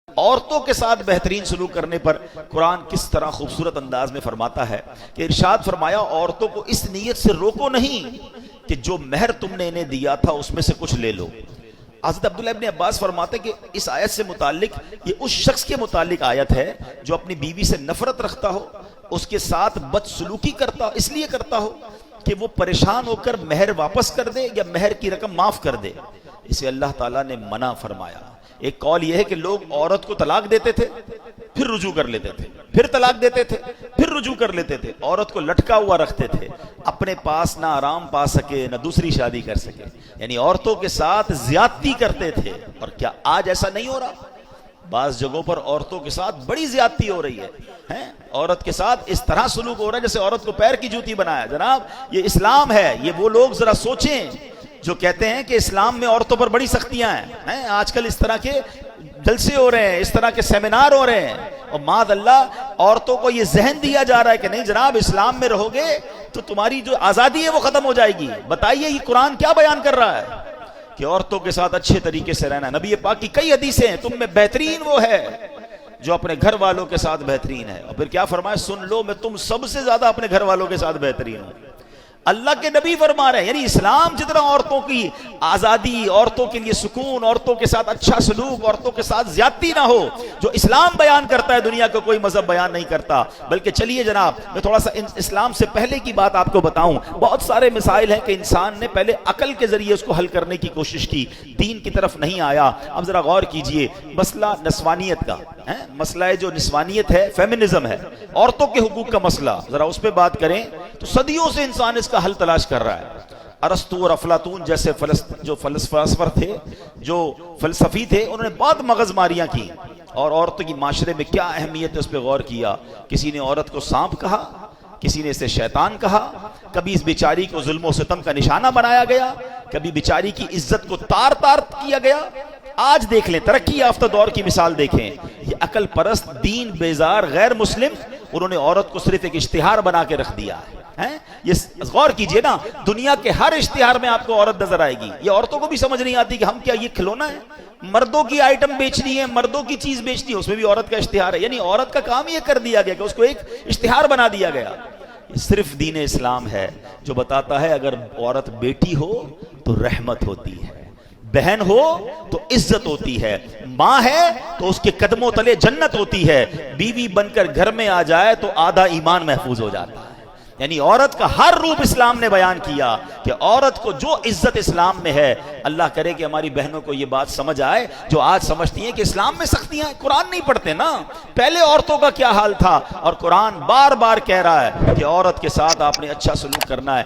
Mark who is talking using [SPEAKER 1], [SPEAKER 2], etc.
[SPEAKER 1] عورتوں کے ساتھ بہترین سلوک کرنے پر قرآن کس طرح خوبصورت انداز میں فرماتا ہے کہ ارشاد فرمایا عورتوں کو اس نیت سے روکو نہیں کہ جو مہر تم نے انہیں دیا تھا اس میں سے کچھ لے لو۔ حضرت عبداللہ ابن عباس فرماتے کہ اس آیت سے متعلق یہ اس شخص کے متعلق آیت ہے جو اپنی بیوی سے نفرت رکھتا ہو، اس کے ساتھ بدسلوکی کرتا اس لیے کرتا ہو کہ وہ پریشان ہو کر مہر واپس کر دے یا مہر کی رقم معاف کر دے، اسے اللہ تعالیٰ نے منع فرمایا۔ ایک قول یہ ہے کہ لوگ عورت کو طلاق دیتے تھے پھر رجوع کر لیتے تھے، پھر طلاق دیتے تھے پھر رجوع کر لیتے تھے، عورت کو لٹکا ہوا رکھتے تھے، اپنے پاس نہ آرام پا سکے نہ دوسری شادی کر سکے، یعنی عورتوں کے ساتھ زیادتی کرتے تھے۔ اور کیا آج ایسا نہیں ہو رہا؟ بعض جگہوں پر عورتوں کے ساتھ بڑی زیادتی ہو رہی ہے، عورت کے ساتھ اس طرح سلوک ہو رہا ہے جیسے عورت کو پیر کی جوتی بنایا۔ جناب یہ اسلام ہے، یہ وہ لوگ ذرا سوچیں جو کہتے ہیں کہ اسلام میں عورتوں پر بڑی سختیاں ہیں۔ آج کل اس طرح کے جلسے ہو رہے ہیں، اس طرح کے سیمینار ہو رہے ہیں، اور معاذ اللہ عورتوں کو یہ ذہن دیا جا رہا ہے کہ نہیں جناب اسلام میں رہو گے تو تمہاری جو آزادی ہے وہ ختم ہو جائے گی۔ بتائیے یہ قرآن کیا بیان کر رہا ہے کہ عورتوں کے ساتھ اچھے طریقے سے رہنا۔ نبی پاک کی کئی حدیثیں ہیں، تم میں بہترین وہ ہے جو اپنے گھر والوں کے ساتھ بہترین ہے، اور پھر کیا فرمایا؟ سن لو میں تم سب سے زیادہ اپنے گھر والوں کے ساتھ بہترین ہوں۔ اللہ کے نبی فرما رہے ہیں، یعنی اسلام جتنا عورتوں کی آزادی، عورتوں کے لیے سکون، عورتوں کے ساتھ اچھا سلوک، عورتوں کے ساتھ زیادتی نہ ہو، جو اسلام بیان کرتا ہے دنیا کا کوئی مذہب بیان نہیں کرتا۔ بلکہ چلیے جناب میں تھوڑا سا اسلام سے پہلے کی بات آپ کو بتاؤں۔ بہت سارے مسائل ہیں کہ انسان نے پہلے عقل کے ذریعے اس کو حل کرنے کی کوشش کی، دین کی طرف نہیں آیا۔ اب ذرا غور کیجئے، مسئلہ نسوانیت کا مسئلہ ہے، جو نسوانیت ہے، فیمنزم ہے، عورتوں کے حقوق کا مسئلہ، ذرا اس پہ بات کریں تو صدیوں سے انسان اس کا حل تلاش کر رہا ہے۔ ارسطو اور افلاطون جیسے جو فلسفہ تھے، جو فلسفی تھے، انہوں نے بہت مغز ماریاں کی اور عورتوں کی معاشرے میں کیا اہمیت ہے اس پہ غور کیا۔ کسی نے عورت کو سانپ کہا، کسی نے اسے شیطان کہا، کبھی اس بیچاری کو ظلم و ستم کا نشانہ بنایا گیا، کبھی بیچاری کی عزت کو تار تار کیا گیا۔ آج دیکھ لیں ترقی یافتہ دور کی مثال دیکھیں، یہ عقل پرست دین بیزار غیر مسلم انہوں نے عورت کو صرف ایک اشتہار بنا کے رکھ دیا ہے۔ یہ غور کیجئے نا، دنیا کے ہر اشتہار میں آپ کو عورت نظر آئے گی۔ یہ عورتوں کو بھی سمجھ نہیں آتی کہ ہم کیا یہ کھلونا ہے؟ مردوں کی آئٹم بیچنی ہے، مردوں کی چیز بیچنی ہے، اس میں بھی عورت کا اشتہار ہے۔ یعنی عورت کا کام یہ کر دیا گیا کہ اس کو ایک اشتہار بنا دیا گیا۔ یہ صرف دین اسلام ہے جو بتاتا ہے اگر عورت بیٹی ہو تو رحمت ہوتی ہے، بہن ہو تو عزت ہوتی ہے، ماں ہے تو اس کے قدموں تلے جنت ہوتی ہے، بیوی بن کر گھر میں آ جائے تو آدھا ایمان محفوظ ہو جاتا ہے۔ یعنی عورت کا ہر روپ اسلام نے بیان کیا کہ عورت کو جو عزت اسلام میں ہے۔ اللہ کرے کہ ہماری بہنوں کو یہ بات سمجھ آئے جو آج سمجھتی ہیں کہ اسلام میں سختیاں ہیں، قرآن نہیں پڑھتے نا، پہلے عورتوں کا کیا حال تھا، اور قرآن بار بار کہہ رہا ہے کہ عورت کے ساتھ آپ نے اچھا سلوک کرنا ہے۔